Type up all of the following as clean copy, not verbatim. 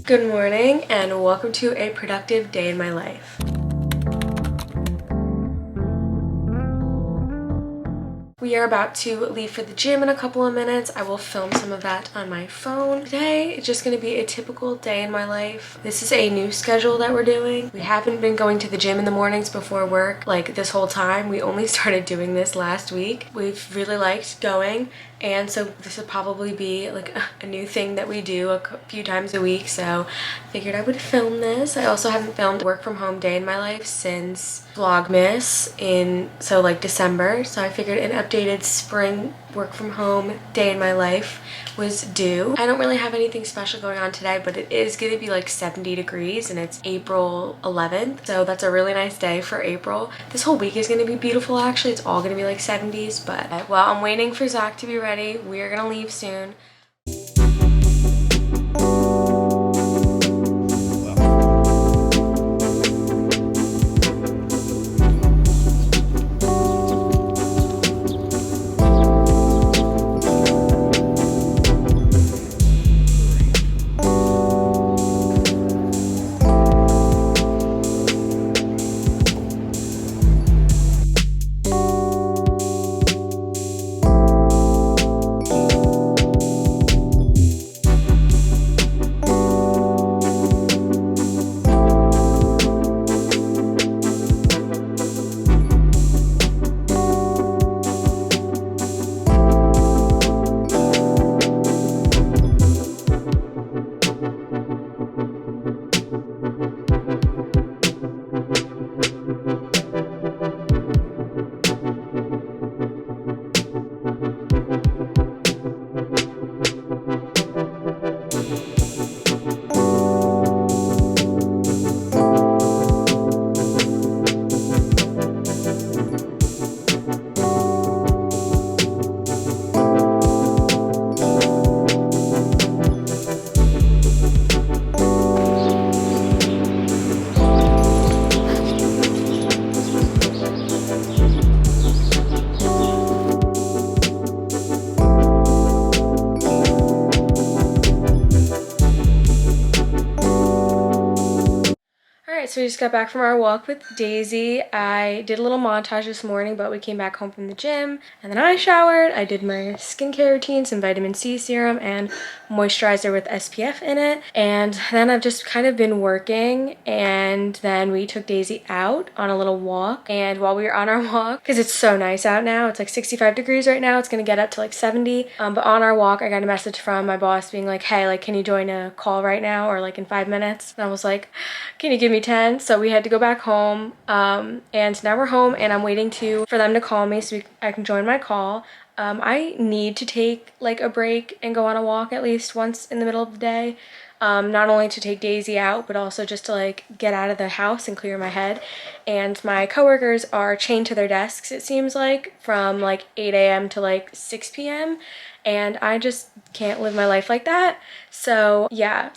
Good morning and welcome to a productive day in my life. We are about to leave for the gym in a couple of minutes. I will film some of that on my phone. Today it's just going to be a typical day in my life. This is a new schedule that we're doing. We haven't been going to the gym in the mornings before work like this whole time. We only started doing this last week. We've really liked going, and so this would probably be like a new thing that we do a few times a week, so I figured I would film this. I also haven't filmed work from home day in my life since Vlogmas in like December, so I figured an updated spring work from home day in my life was due. I don't really have anything special going on today, but it is going to be like 70 degrees and it's April 11th, so that's a really nice day for April. This whole week is going to be beautiful actually. It's all going to be like 70s, but while I'm waiting for Zach to be ready, we're going to leave soon. So we just got back from our walk with Daisy. I did a little montage this morning, but we came back home from the gym and then I showered. I did my skincare routine, some vitamin C serum and moisturizer with SPF in it. And then I've just kind of been working, and then we took Daisy out on a little walk. And while we were on our walk, because it's so nice out now, it's like 65 degrees right now. It's gonna get up to like 70. But on our walk, I got a message from my boss being like, hey, like, can you join a call right now or like in 5 minutes? And I was like, can you give me 10? So we had to go back home, and now we're home and I'm waiting for them to call me so I can join my call. I need to take like a break and go on a walk at least once in the middle of the day, not only to take Daisy out but also just to like get out of the house and clear my head. And my coworkers are chained to their desks, it seems like, from like 8 a.m. to like 6 p.m. and I just can't live my life like that. So yeah,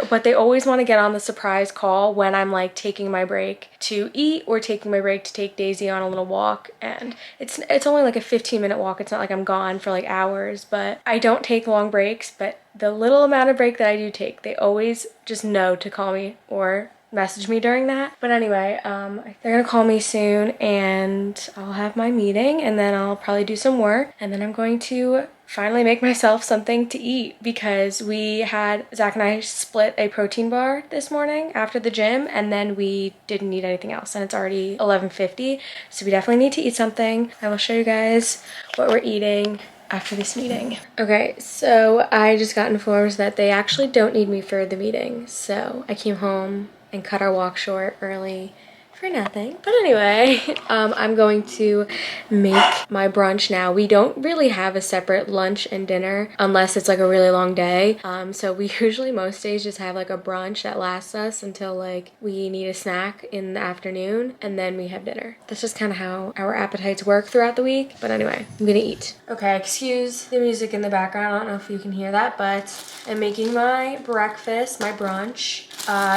but they always want to get on the surprise call when I'm like taking my break to eat or taking my break to take Daisy on a little walk. And it's only like a 15-minute walk. It's not like I'm gone for like hours, but I don't take long breaks. But the little amount of break that I do take, they always just know to call me or message me during that. But anyway, they're gonna call me soon and I'll have my meeting and then I'll probably do some work, and then I'm going to finally make myself something to eat because Zach and I split a protein bar this morning after the gym, and then we didn't eat anything else, and it's already 11:50, so we definitely need to eat something. I will show you guys what we're eating after this meeting. Okay, so I just got informed that they actually don't need me for the meeting, so I came home and cut our walk short early for nothing. But anyway, I'm going to make my brunch now. We don't really have a separate lunch and dinner unless it's like a really long day. So we usually most days just have like a brunch that lasts us until like we need a snack in the afternoon, and then we have dinner. That's just kind of how our appetites work throughout the week. But anyway, I'm gonna eat. Okay, excuse the music in the background. I don't know if you can hear that, but I'm making my breakfast, my brunch.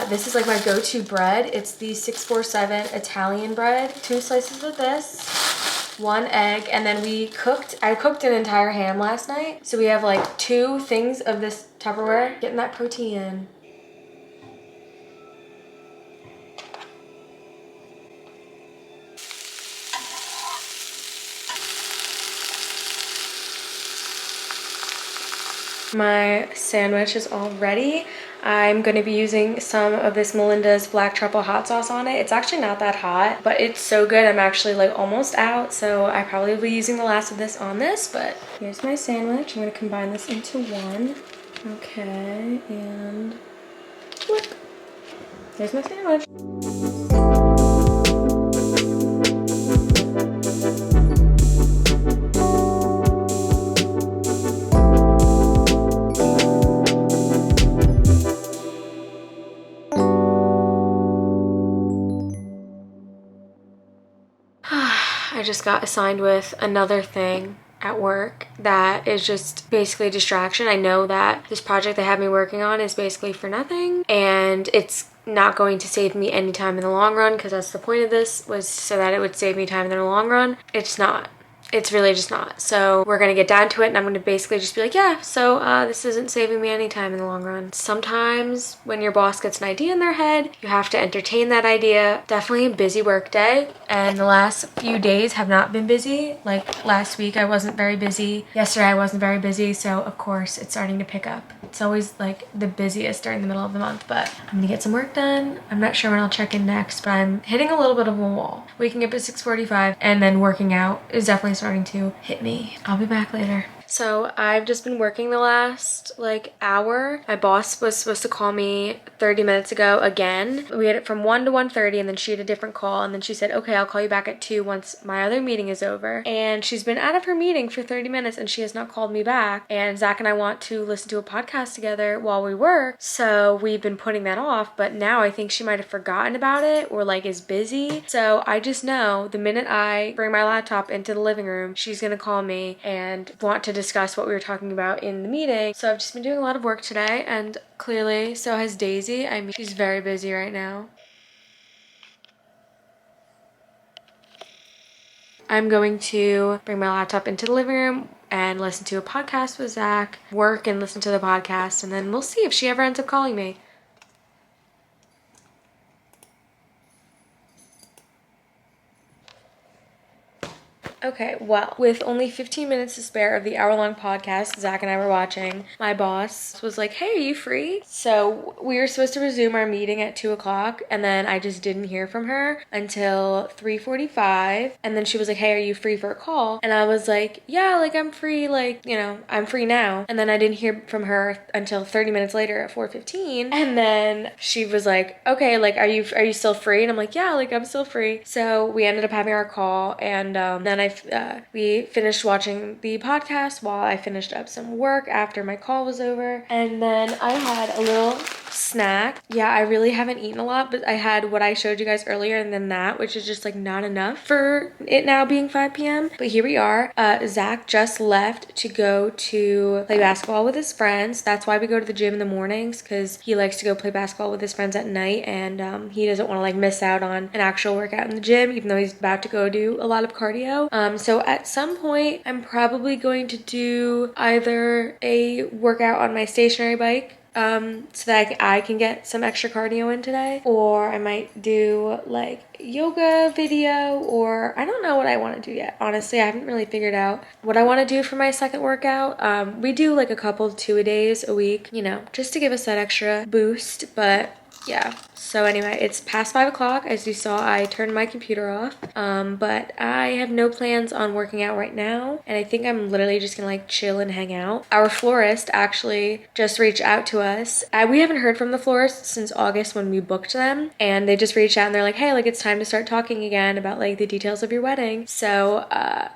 This is like my go-to bread. It's the 647 Italian bread. 2 slices of this, 1 egg, and then I cooked an entire ham last night. So we have like 2 things of this Tupperware. Getting that protein in. My sandwich is all ready. I'm going to be using some of this Melinda's black truffle hot sauce on it. It's actually not that hot, but it's so good. I'm actually like almost out, so I probably will be using the last of this on this, but here's my sandwich. I'm going to combine this into one. Okay, and flip. There's my sandwich. I just got assigned with another thing at work that is just basically a distraction. I know that this project they have me working on is basically for nothing, and it's not going to save me any time in the long run, because that's the point of this, was so that it would save me time in the long run. It's not. It's really just not. So we're gonna get down to it, and I'm gonna basically just be like, yeah, so this isn't saving me any time in the long run. Sometimes when your boss gets an idea in their head, you have to entertain that idea. Definitely a busy work day, and the last few days have not been busy. Like last week I wasn't very busy. Yesterday I wasn't very busy, so of course it's starting to pick up. It's always like the busiest during the middle of the month, but I'm gonna get some work done. I'm not sure when I'll check in next, but I'm hitting a little bit of a wall. Waking up at 6:45 and then working out is definitely starting to hit me. I'll be back later. So I've just been working the last like hour. My boss was supposed to call me 30 minutes ago again. We had it from 1 to 1:30, and then she had a different call, and then she said, okay, I'll call you back at 2 once my other meeting is over. And she's been out of her meeting for 30 minutes and she has not called me back. And Zach and I want to listen to a podcast together while we work, so we've been putting that off, but now I think she might have forgotten about it or like is busy. So I just know the minute I bring my laptop into the living room, she's gonna call me and want to discuss what we were talking about in the meeting. So I've just been doing a lot of work today, and clearly so has Daisy. I mean, she's very busy right now. I'm going to bring my laptop into the living room and listen to a podcast with Zach, work and listen to the podcast, and then we'll see if she ever ends up calling me. Okay, well, with only 15 minutes to spare of the hour-long podcast Zach and I were watching, my boss was like, hey, are you free? So we were supposed to resume our meeting at 2 o'clock, and then I just didn't hear from her until 3:45, and then she was like, hey, are you free for a call? And I was like, yeah, like I'm free, like, you know, I'm free now. And then I didn't hear from her until 30 minutes later at 4:15, and then she was like, okay, like, are you still free? And I'm like, yeah, like I'm still free. So we ended up having our call, and then we finished watching the podcast while I finished up some work after my call was over. And then I had a little snack. Yeah, I really haven't eaten a lot, but I had what I showed you guys earlier and then that, which is just like not enough for it now being 5 p.m. But here we are. Zach just left to go to play basketball with his friends. That's why we go to the gym in the mornings, because he likes to go play basketball with his friends at night, and he doesn't want to like miss out on an actual workout in the gym, even though he's about to go do a lot of cardio. So at some point, I'm probably going to do either a workout on my stationary bike, so that I can get some extra cardio in today, or I might do like yoga video, or I don't know what I want to do yet. Honestly, I haven't really figured out what I want to do for my second workout. We do like a couple 2-a-days a week, you know, just to give us that extra boost, but yeah. So anyway, it's past 5 o'clock. As you saw, I turned my computer off, but I have no plans on working out right now, and I think I'm literally just gonna like chill and hang out. Our florist actually just reached out to us. We haven't heard from the florist since August when we booked them, and they just reached out and they're like, hey, like it's time to start talking again about like the details of your wedding. So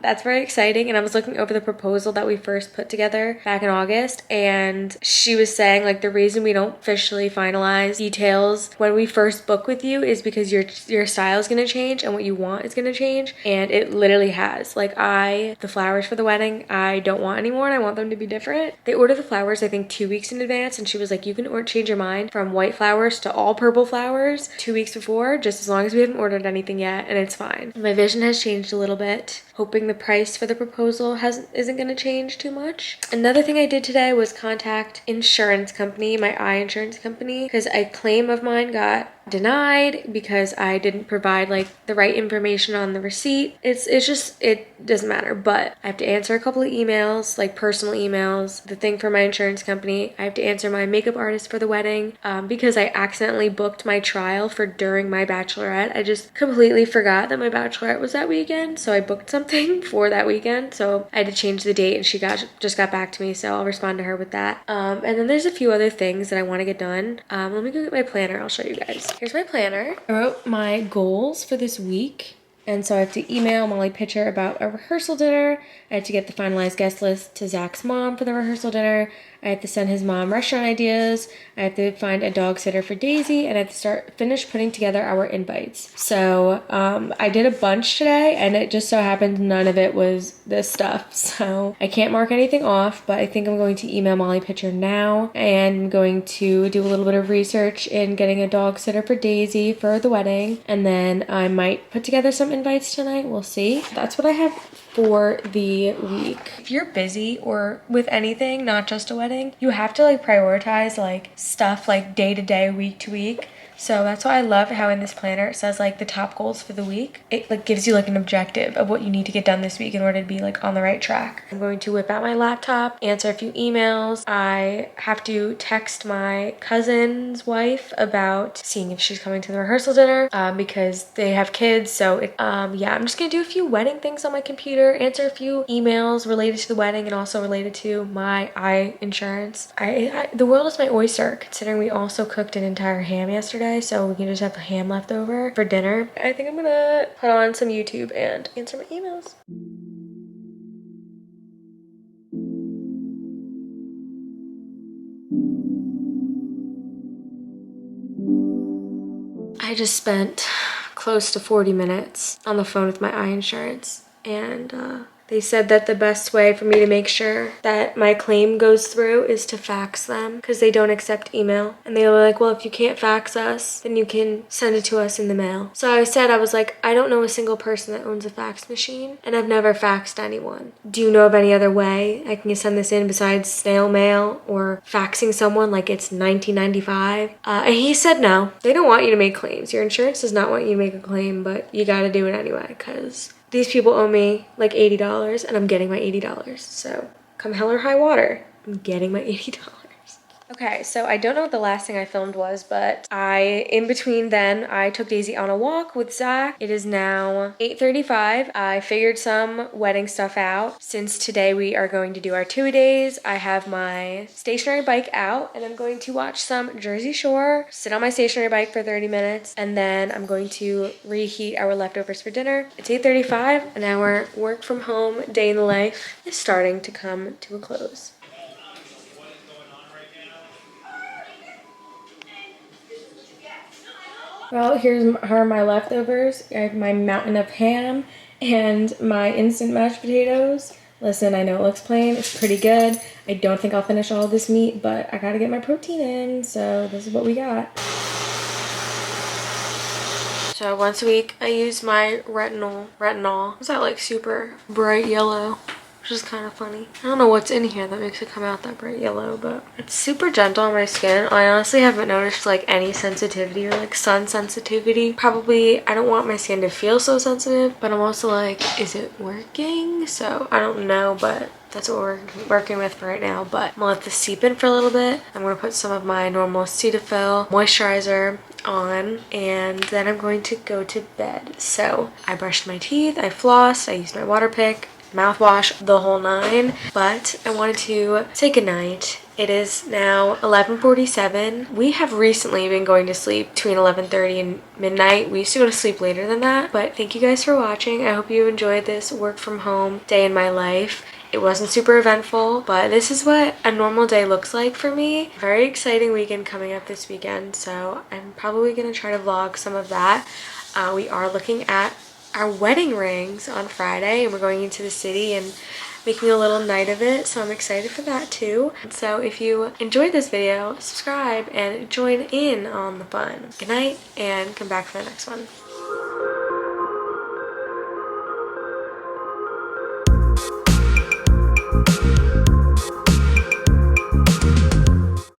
that's very exciting. And I was looking over the proposal that we first put together back in August, and she was saying like the reason we don't officially finalize details when we first book with you is because your style is going to change and what you want is going to change, and it literally has. Like the flowers for the wedding, I don't want anymore, and I want them to be different. They order the flowers I think 2 weeks in advance, and she was like, you can change your mind from white flowers to all purple flowers 2 weeks before, just as long as we haven't ordered anything yet, and it's fine. My vision has changed a little bit, hoping the price for the proposal isn't going to change too much. Another thing I did today was contact insurance company, my eye insurance company, because a claim of mine got denied because I didn't provide like the right information on the receipt. It doesn't matter, but I have to answer a couple of emails, like personal emails, the thing for my insurance company. I have to answer my makeup artist for the wedding because I accidentally booked my trial for during my bachelorette. I just completely forgot that my bachelorette was that weekend, so I booked something for that weekend. So I had to change the date, and she just got back to me, so I'll respond to her with that. And then there's a few other things that I want to get done. Let me go get my planner. I'll show you guys. Here's my planner. I wrote my goals for this week. And so I have to email Molly Pitcher about a rehearsal dinner. I have to get the finalized guest list to Zach's mom for the rehearsal dinner. I have to send his mom restaurant ideas. I have to find a dog sitter for Daisy, and I have to finish putting together our invites. So I did a bunch today, and it just so happened none of it was this stuff. So I can't mark anything off, but I think I'm going to email Molly Pitcher now, and I'm going to do a little bit of research in getting a dog sitter for Daisy for the wedding, and then I might put together some invites tonight. We'll see. That's what I have for the week. If you're busy or with anything, not just a wedding, you have to like prioritize like stuff like day to day, week to week. So that's why I love how in this planner it says like the top goals for the week. It like gives you like an objective of what you need to get done this week in order to be like on the right track. I'm going to whip out my laptop, answer a few emails. I have to text my cousin's wife about seeing if she's coming to the rehearsal dinner because they have kids. So yeah, I'm just gonna do a few wedding things on my computer, answer a few emails related to the wedding and also related to my eye insurance. The world is my oyster, considering we also cooked an entire ham yesterday. So we can just have the ham left over for dinner. I think I'm gonna put on some YouTube and answer my emails. I just spent close to 40 minutes on the phone with my eye insurance, and they said that the best way for me to make sure that my claim goes through is to fax them because they don't accept email. And they were like, well, if you can't fax us, then you can send it to us in the mail. So I was like, I don't know a single person that owns a fax machine, and I've never faxed anyone. Do you know of any other way I can send this in besides snail mail or faxing someone like it's 1995? And he said no. They don't want you to make claims. Your insurance does not want you to make a claim, but you gotta do it anyway because these people owe me like $80 and I'm getting my $80. So come hell or high water, I'm getting my $80. Okay, so I don't know what the last thing I filmed was, but in between then, I took Daisy on a walk with Zach. It is now 8:35. I figured some wedding stuff out. Since today we are going to do our 2-a-days, I have my stationary bike out and I'm going to watch some Jersey Shore, sit on my stationary bike for 30 minutes, and then I'm going to reheat our leftovers for dinner. It's 8:35 and our work from home day in the life is starting to come to a close. Well, here are my leftovers. I have my mountain of ham and my instant mashed potatoes. Listen, I know it looks plain. It's pretty good. I don't think I'll finish all of this meat, but I gotta get my protein in, so this is what we got. So once a week, I use my retinol. Is that like super bright yellow? Which is kind of funny. I don't know what's in here that makes it come out that bright yellow, but it's super gentle on my skin. I honestly haven't noticed like any sensitivity or like sun sensitivity. Probably I don't want my skin to feel so sensitive, but I'm also like, is it working? So I don't know, but that's what we're working with for right now. But I'm gonna let this seep in for a little bit. I'm gonna put some of my normal Cetaphil moisturizer on, and then I'm going to go to bed. So I brushed my teeth, I flossed, I used my water pick, mouthwash, the whole nine, but I wanted to say goodnight. It is now 11:47. We have recently been going to sleep between 11:30 and midnight. We used to go to sleep later than that, but thank you guys for watching. I hope you enjoyed this work from home day in my life. It wasn't super eventful, but this is what a normal day looks like for me. Very exciting weekend coming up this weekend, so I'm probably gonna try to vlog some of that. We are looking at our wedding rings on Friday, and we're going into the city and making a little night of it, so I'm excited for that too. So if you enjoyed this video, subscribe and join in on the fun. Good night, and come back for the next one.